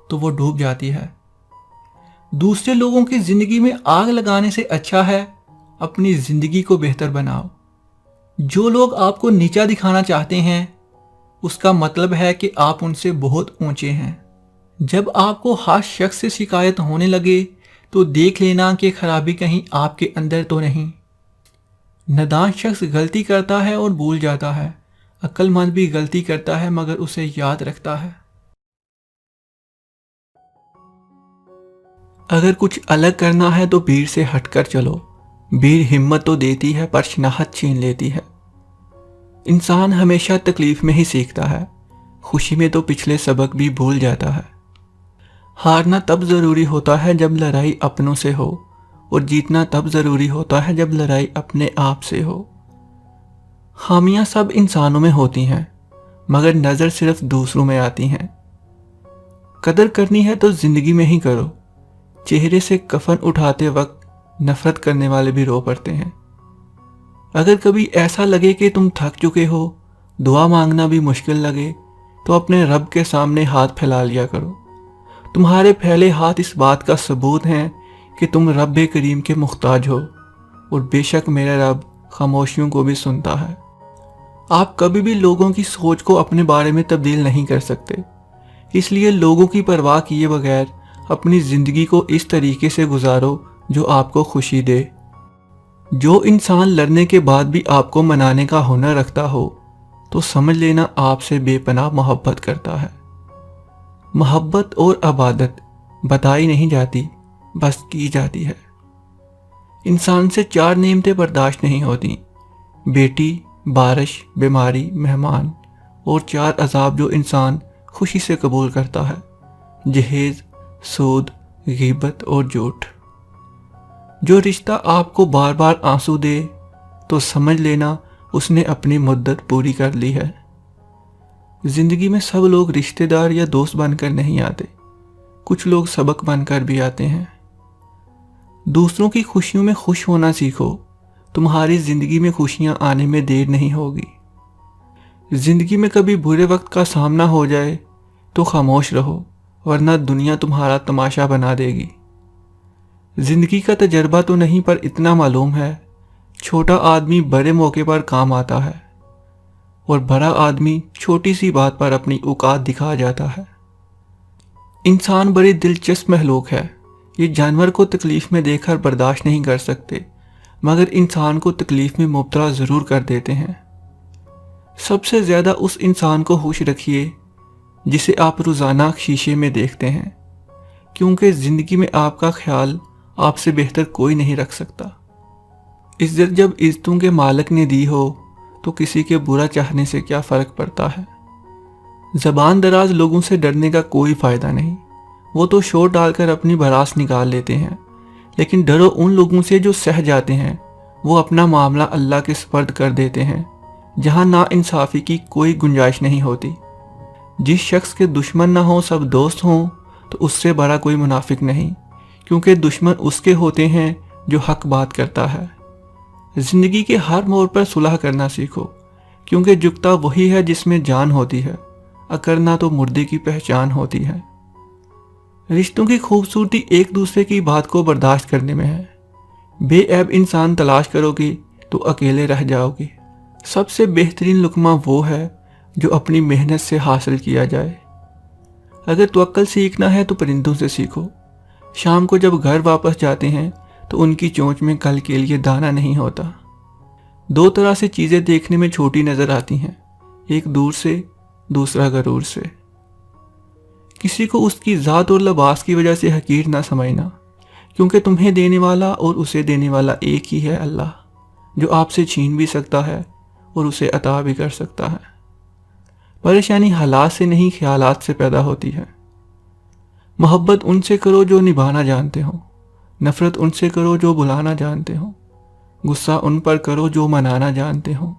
تو وہ ڈوب جاتی ہے۔ دوسرے لوگوں کی زندگی میں آگ لگانے سے اچھا ہے اپنی زندگی کو بہتر بناؤ۔ جو لوگ آپ کو نیچا دکھانا چاہتے ہیں اس کا مطلب ہے کہ آپ ان سے بہت اونچے ہیں۔ جب آپ کو ہر شخص سے شکایت ہونے لگے تو دیکھ لینا کہ خرابی کہیں آپ کے اندر تو نہیں۔ نادان شخص غلطی کرتا ہے اور بھول جاتا ہے، عقل مند بھی غلطی کرتا ہے مگر اسے یاد رکھتا ہے۔ اگر کچھ الگ کرنا ہے تو بھیڑ سے ہٹ کر چلو۔ بھیڑ ہمت تو دیتی ہے پر شناخت چھین لیتی ہے۔ انسان ہمیشہ تکلیف میں ہی سیکھتا ہے، خوشی میں تو پچھلے سبق بھی بھول جاتا ہے۔ ہارنا تب ضروری ہوتا ہے جب لڑائی اپنوں سے ہو، اور جیتنا تب ضروری ہوتا ہے جب لڑائی اپنے آپ سے ہو۔ خامیاں سب انسانوں میں ہوتی ہیں مگر نظر صرف دوسروں میں آتی ہیں۔ قدر کرنی ہے تو زندگی میں ہی کرو۔ چہرے سے کفن اٹھاتے وقت نفرت کرنے والے بھی رو پڑتے ہیں۔ اگر کبھی ایسا لگے کہ تم تھک چکے ہو، دعا مانگنا بھی مشکل لگے، تو اپنے رب کے سامنے ہاتھ پھیلا لیا کرو۔ تمہارے پھیلے ہاتھ اس بات کا ثبوت ہیں کہ تم رب کریم کے محتاج ہو، اور بے شک میرا رب خاموشیوں کو بھی سنتا ہے۔ آپ کبھی بھی لوگوں کی سوچ کو اپنے بارے میں تبدیل نہیں کر سکتے، اس لیے لوگوں کی پرواہ کیے بغیر اپنی زندگی کو اس طریقے سے گزارو جو آپ کو خوشی دے۔ جو انسان لڑنے کے بعد بھی آپ کو منانے کا ہنر رکھتا ہو تو سمجھ لینا آپ سے بے پناہ محبت کرتا ہے۔ محبت اور عبادت بتائی نہیں جاتی، بس کی جاتی ہے۔ انسان سے 4 نعمتیں برداشت نہیں ہوتی: بیٹی، بارش، بیماری، مہمان، اور 4 عذاب جو انسان خوشی سے قبول کرتا ہے: جہیز، سود، غیبت اور جھوٹ۔ جو رشتہ آپ کو بار بار آنسو دے تو سمجھ لینا اس نے اپنی مدت پوری کر لی ہے۔ زندگی میں سب لوگ رشتہ دار یا دوست بن کر نہیں آتے، کچھ لوگ سبق بن کر بھی آتے ہیں۔ دوسروں کی خوشیوں میں خوش ہونا سیکھو، تمہاری زندگی میں خوشیاں آنے میں دیر نہیں ہوگی۔ زندگی میں کبھی برے وقت کا سامنا ہو جائے تو خاموش رہو، ورنہ دنیا تمہارا تماشا بنا دے گی۔ زندگی کا تجربہ تو نہیں پر اتنا معلوم ہے، چھوٹا آدمی بڑے موقع پر کام آتا ہے، اور بڑا آدمی چھوٹی سی بات پر اپنی اوقات دکھا جاتا ہے۔ انسان بڑی دلچسپ مخلوق ہے، یہ جانور کو تکلیف میں دیکھ کر برداشت نہیں کر سکتے، مگر انسان کو تکلیف میں مبتلا ضرور کر دیتے ہیں۔ سب سے زیادہ اس انسان کو خوش رکھیے جسے آپ روزانہ شیشے میں دیکھتے ہیں، کیونکہ زندگی میں آپ کا خیال آپ سے بہتر کوئی نہیں رکھ سکتا۔ عزت جب عزتوں کے مالک نے دی ہو تو کسی کے برا چاہنے سے کیا فرق پڑتا ہے۔ زبان دراز لوگوں سے ڈرنے کا کوئی فائدہ نہیں، وہ تو شور ڈال کر اپنی بھڑاس نکال لیتے ہیں، لیکن ڈرو ان لوگوں سے جو سہ جاتے ہیں، وہ اپنا معاملہ اللہ کے سپرد کر دیتے ہیں، جہاں نا انصافی کی کوئی گنجائش نہیں ہوتی۔ جس شخص کے دشمن نہ ہوں سب دوست ہوں تو اس سے بڑا کوئی منافق نہیں، کیونکہ دشمن اس کے ہوتے ہیں جو حق بات کرتا ہے۔ زندگی کے ہر موڑ پر صلح کرنا سیکھو، کیونکہ جھکتا وہی ہے جس میں جان ہوتی ہے، اکرنا تو مردے کی پہچان ہوتی ہے۔ رشتوں کی خوبصورتی ایک دوسرے کی بات کو برداشت کرنے میں ہے۔ بے عیب انسان تلاش کرو گی تو اکیلے رہ جاؤ گی۔ سب سے بہترین لقمہ وہ ہے جو اپنی محنت سے حاصل کیا جائے۔ اگر توکل سیکھنا ہے تو پرندوں سے سیکھو۔ شام کو جب گھر واپس جاتے ہیں تو ان کی چونچ میں کل کے لیے دانہ نہیں ہوتا۔ دو طرح سے چیزیں دیکھنے میں چھوٹی نظر آتی ہیں، ایک دور سے، دوسرا غرور سے۔ کسی کو اس کی ذات اور لباس کی وجہ سے حقیر نہ سمجھنا، کیونکہ تمہیں دینے والا اور اسے دینے والا ایک ہی ہے، اللہ، جو آپ سے چھین بھی سکتا ہے اور اسے عطا بھی کر سکتا ہے۔ پریشانی حالات سے نہیں، خیالات سے پیدا ہوتی ہے۔ محبت ان سے کرو جو نبھانا جانتے ہو، نفرت ان سے کرو جو بلانا جانتے ہو، غصہ ان پر کرو جو منانا جانتے ہو۔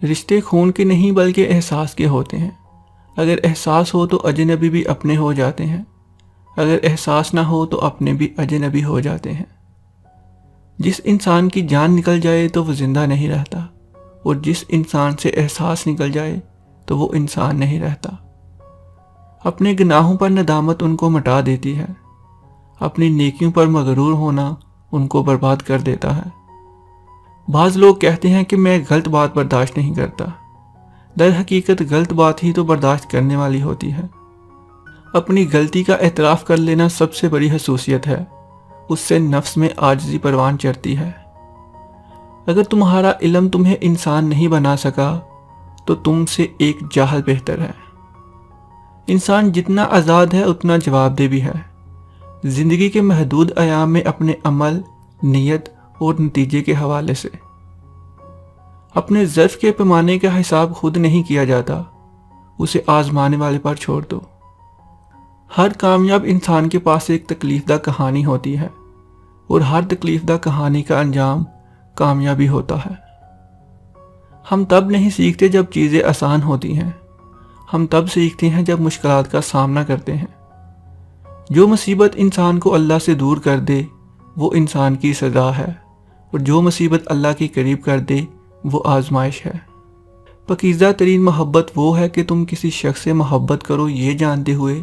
رشتے خون کے نہیں بلکہ احساس کے ہوتے ہیں۔ اگر احساس ہو تو اجنبی بھی اپنے ہو جاتے ہیں، اگر احساس نہ ہو تو اپنے بھی اجنبی ہو جاتے ہیں۔ جس انسان کی جان نکل جائے تو وہ زندہ نہیں رہتا، اور جس انسان سے احساس نکل جائے تو وہ انسان نہیں رہتا۔ اپنے گناہوں پر ندامت ان کو مٹا دیتی ہے، اپنی نیکیوں پر مغرور ہونا ان کو برباد کر دیتا ہے۔ بعض لوگ کہتے ہیں کہ میں غلط بات برداشت نہیں کرتا، در حقیقت غلط بات ہی تو برداشت کرنے والی ہوتی ہے۔ اپنی غلطی کا اعتراف کر لینا سب سے بڑی خصوصیت ہے، اس سے نفس میں عاجزی پروان چڑھتی ہے۔ اگر تمہارا علم تمہیں انسان نہیں بنا سکا تو تم سے ایک جاہل بہتر ہے۔ انسان جتنا آزاد ہے اتنا جواب دہ بھی ہے۔ زندگی کے محدود ایام میں اپنے عمل، نیت اور نتیجے کے حوالے سے اپنے ظرف کے پیمانے کا حساب خود نہیں کیا جاتا، اسے آزمانے والے پر چھوڑ دو۔ ہر کامیاب انسان کے پاس ایک تکلیف دہ کہانی ہوتی ہے، اور ہر تکلیف دہ کہانی کا انجام کامیابی ہوتا ہے۔ ہم تب نہیں سیکھتے جب چیزیں آسان ہوتی ہیں، ہم تب سیکھتے ہیں جب مشکلات کا سامنا کرتے ہیں۔ جو مصیبت انسان کو اللہ سے دور کر دے وہ انسان کی سزا ہے، اور جو مصیبت اللہ کے قریب کر دے وہ آزمائش ہے۔ پاکیزہ ترین محبت وہ ہے کہ تم کسی شخص سے محبت کرو یہ جانتے ہوئے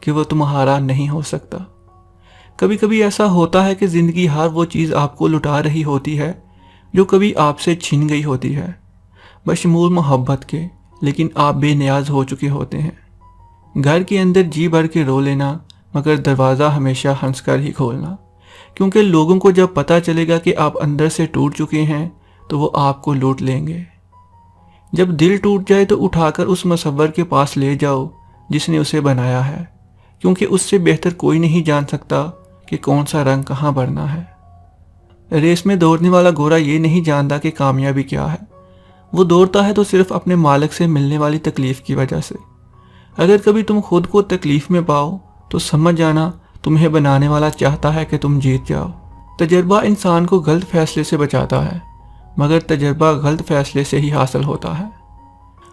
کہ وہ تمہارا نہیں ہو سکتا۔ کبھی کبھی ایسا ہوتا ہے کہ زندگی ہر وہ چیز آپ کو لٹا رہی ہوتی ہے جو کبھی آپ سے چھین گئی ہوتی ہے، بشمول محبت کے، لیکن آپ بے نیاز ہو چکے ہوتے ہیں۔ گھر کے اندر جی بھر کے رو لینا، مگر دروازہ ہمیشہ ہنس کر ہی کھولنا، کیونکہ لوگوں کو جب پتہ چلے گا کہ آپ اندر سے ٹوٹ چکے ہیں تو وہ آپ کو لوٹ لیں گے۔ جب دل ٹوٹ جائے تو اٹھا کر اس مصور کے پاس لے جاؤ جس نے اسے بنایا ہے، کیونکہ اس سے بہتر کوئی نہیں جان سکتا کہ کون سا رنگ کہاں بھرنا ہے۔ ریس میں دوڑنے والا گھوڑا یہ نہیں جانتا کہ کامیابی کیا ہے، وہ دوڑتا ہے تو صرف اپنے مالک سے ملنے والی تکلیف کی وجہ سے۔ اگر کبھی تم خود کو تکلیف میں پاؤ تو سمجھ جانا تمہیں بنانے والا چاہتا ہے کہ تم جیت جاؤ۔ تجربہ انسان کو غلط فیصلے سے بچاتا ہے، مگر تجربہ غلط فیصلے سے ہی حاصل ہوتا ہے۔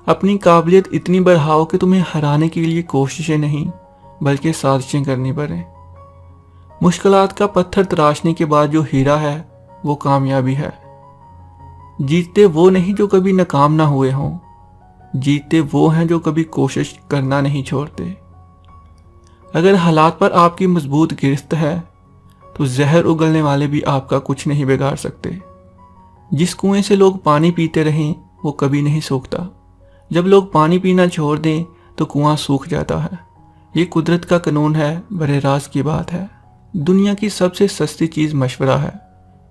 اپنی قابلیت اتنی بڑھاؤ کہ تمہیں ہرانے کے لیے کوششیں نہیں بلکہ سازشیں کرنی پڑیں۔ مشکلات کا پتھر تراشنے کے بعد جو ہیرا ہے وہ کامیابی ہے۔ جیتتے وہ نہیں جو کبھی ناکام نہ ہوئے ہوں، جیتتے وہ ہیں جو کبھی کوشش کرنا نہیں چھوڑتے۔ اگر حالات پر آپ کی مضبوط گرفت ہے تو زہر اگلنے والے بھی آپ کا کچھ نہیں بگاڑ سکتے۔ جس کنویں سے لوگ پانی پیتے رہیں وہ کبھی نہیں سوکھتا، جب لوگ پانی پینا چھوڑ دیں تو کنواں سوکھ جاتا ہے۔ یہ قدرت کا قانون ہے، براہ راست کی بات ہے۔ دنیا کی سب سے سستی چیز مشورہ ہے،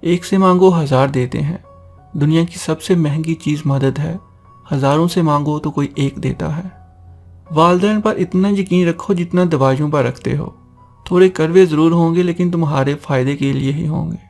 ایک سے مانگو 1000 دیتے ہیں۔ دنیا کی سب سے مہنگی چیز مدد ہے، ہزاروں سے مانگو تو کوئی ایک دیتا ہے۔ والدین پر اتنا یقین رکھو جتنا دوائیوں پر رکھتے ہو، تھوڑے کڑوے ضرور ہوں گے لیکن تمہارے فائدے کے لیے ہی ہوں گے۔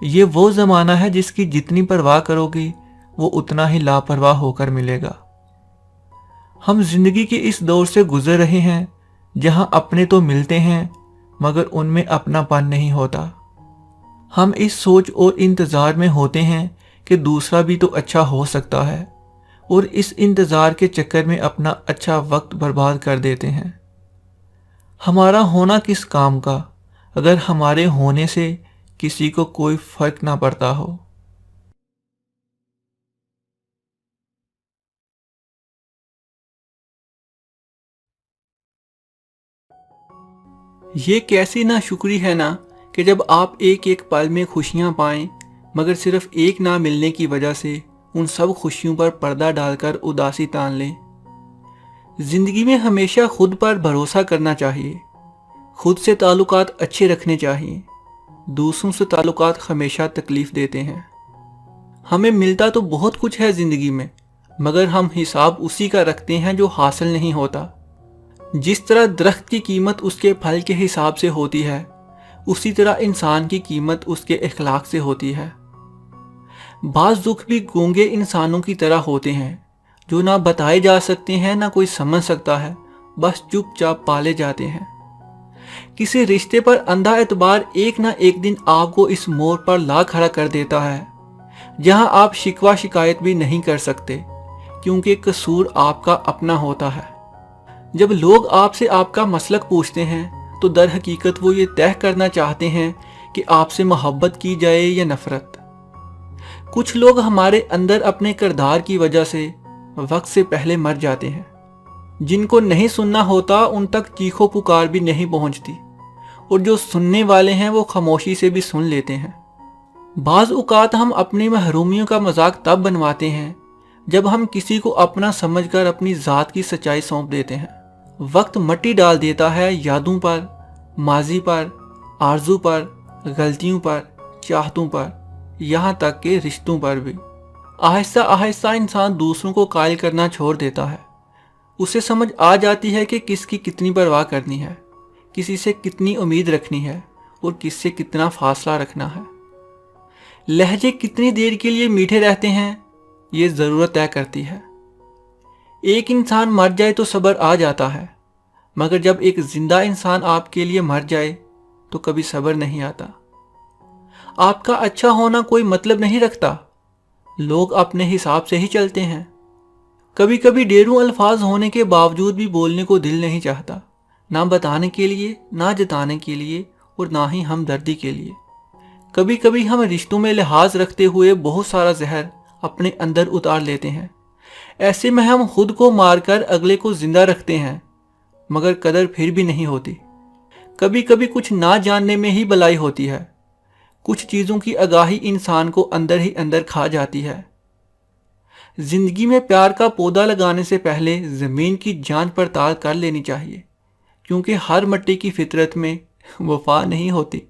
یہ وہ زمانہ ہے جس کی جتنی پرواہ کرو گے وہ اتنا ہی لاپرواہ ہو کر ملے گا۔ ہم زندگی کے اس دور سے گزر رہے ہیں جہاں اپنے تو ملتے ہیں مگر ان میں اپنا پن نہیں ہوتا۔ ہم اس سوچ اور انتظار میں ہوتے ہیں کہ دوسرا بھی تو اچھا ہو سکتا ہے، اور اس انتظار کے چکر میں اپنا اچھا وقت برباد کر دیتے ہیں۔ ہمارا ہونا کس کام کا اگر ہمارے ہونے سے کسی کو کوئی فرق نہ پڑتا ہو۔ یہ کیسی ناشکری ہے نا کہ جب آپ ایک ایک پل میں خوشیاں پائیں مگر صرف ایک نہ ملنے کی وجہ سے ان سب خوشیوں پر پردہ ڈال کر اداسی تان لیں۔ زندگی میں ہمیشہ خود پر بھروسہ کرنا چاہیے، خود سے تعلقات اچھے رکھنے چاہیے۔ دوسروں سے تعلقات ہمیشہ تکلیف دیتے ہیں۔ ہمیں ملتا تو بہت کچھ ہے زندگی میں مگر ہم حساب اسی کا رکھتے ہیں جو حاصل نہیں ہوتا۔ جس طرح درخت کی قیمت اس کے پھل کے حساب سے ہوتی ہے، اسی طرح انسان کی قیمت اس کے اخلاق سے ہوتی ہے۔ بعض دکھ بھی گونگے انسانوں کی طرح ہوتے ہیں جو نہ بتائے جا سکتے ہیں، نہ کوئی سمجھ سکتا ہے، بس چپ چاپ پالے جاتے ہیں۔ کسی رشتے پر اندھا اعتبار ایک نہ ایک دن آپ کو اس موڑ پر لا کھڑا کر دیتا ہے جہاں آپ شکوہ شکایت بھی نہیں کر سکتے کیونکہ قصور آپ کا اپنا ہوتا ہے۔ جب لوگ آپ سے آپ کا مسلک پوچھتے ہیں تو در حقیقت وہ یہ طے کرنا چاہتے ہیں کہ آپ سے محبت کی جائے یا نفرت۔ کچھ لوگ ہمارے اندر اپنے کردار کی وجہ سے وقت سے پہلے مر جاتے ہیں۔ جن کو نہیں سننا ہوتا ان تک چیخو پکار بھی نہیں پہنچتی، اور جو سننے والے ہیں وہ خاموشی سے بھی سن لیتے ہیں۔ بعض اوقات ہم اپنی محرومیوں کا مذاق تب بنواتے ہیں جب ہم کسی کو اپنا سمجھ کر اپنی ذات کی سچائی سونپ دیتے ہیں۔ وقت مٹی ڈال دیتا ہے یادوں پر، ماضی پر، آرزو پر، غلطیوں پر، چاہتوں پر، یہاں تک کہ رشتوں پر بھی۔ آہستہ آہستہ انسان دوسروں کو قائل کرنا چھوڑ دیتا ہے۔ اسے سمجھ آ جاتی ہے کہ کس کی کتنی پرواہ کرنی ہے، کسی سے کتنی امید رکھنی ہے اور کس سے کتنا فاصلہ رکھنا ہے۔ لہجے کتنی دیر کے لیے میٹھے رہتے ہیں یہ ضرورت طے کرتی ہے۔ ایک انسان مر جائے تو صبر آ جاتا ہے مگر جب ایک زندہ انسان آپ کے لیے مر جائے تو کبھی صبر نہیں آتا۔ آپ کا اچھا ہونا کوئی مطلب نہیں رکھتا، لوگ اپنے حساب سے ہی چلتے ہیں۔ کبھی کبھی ڈھیروں الفاظ ہونے کے باوجود بھی بولنے کو دل نہیں چاہتا، نہ بتانے کے لیے، نہ جتانے کے لیے، اور نہ ہی ہمدردی کے لیے۔ کبھی کبھی ہم رشتوں میں لحاظ رکھتے ہوئے بہت سارا زہر اپنے اندر اتار لیتے ہیں۔ ایسے میں ہم خود کو مار کر اگلے کو زندہ رکھتے ہیں مگر قدر پھر بھی نہیں ہوتی۔ کبھی کبھی کچھ نہ جاننے میں ہی بلائی ہوتی ہے۔ کچھ چیزوں کی آگاہی انسان کو اندر ہی اندر کھا جاتی ہے۔ زندگی میں پیار کا پودا لگانے سے پہلے زمین کی جانچ پڑتال کر لینی چاہیے کیونکہ ہر مٹی کی فطرت میں وفا نہیں ہوتی۔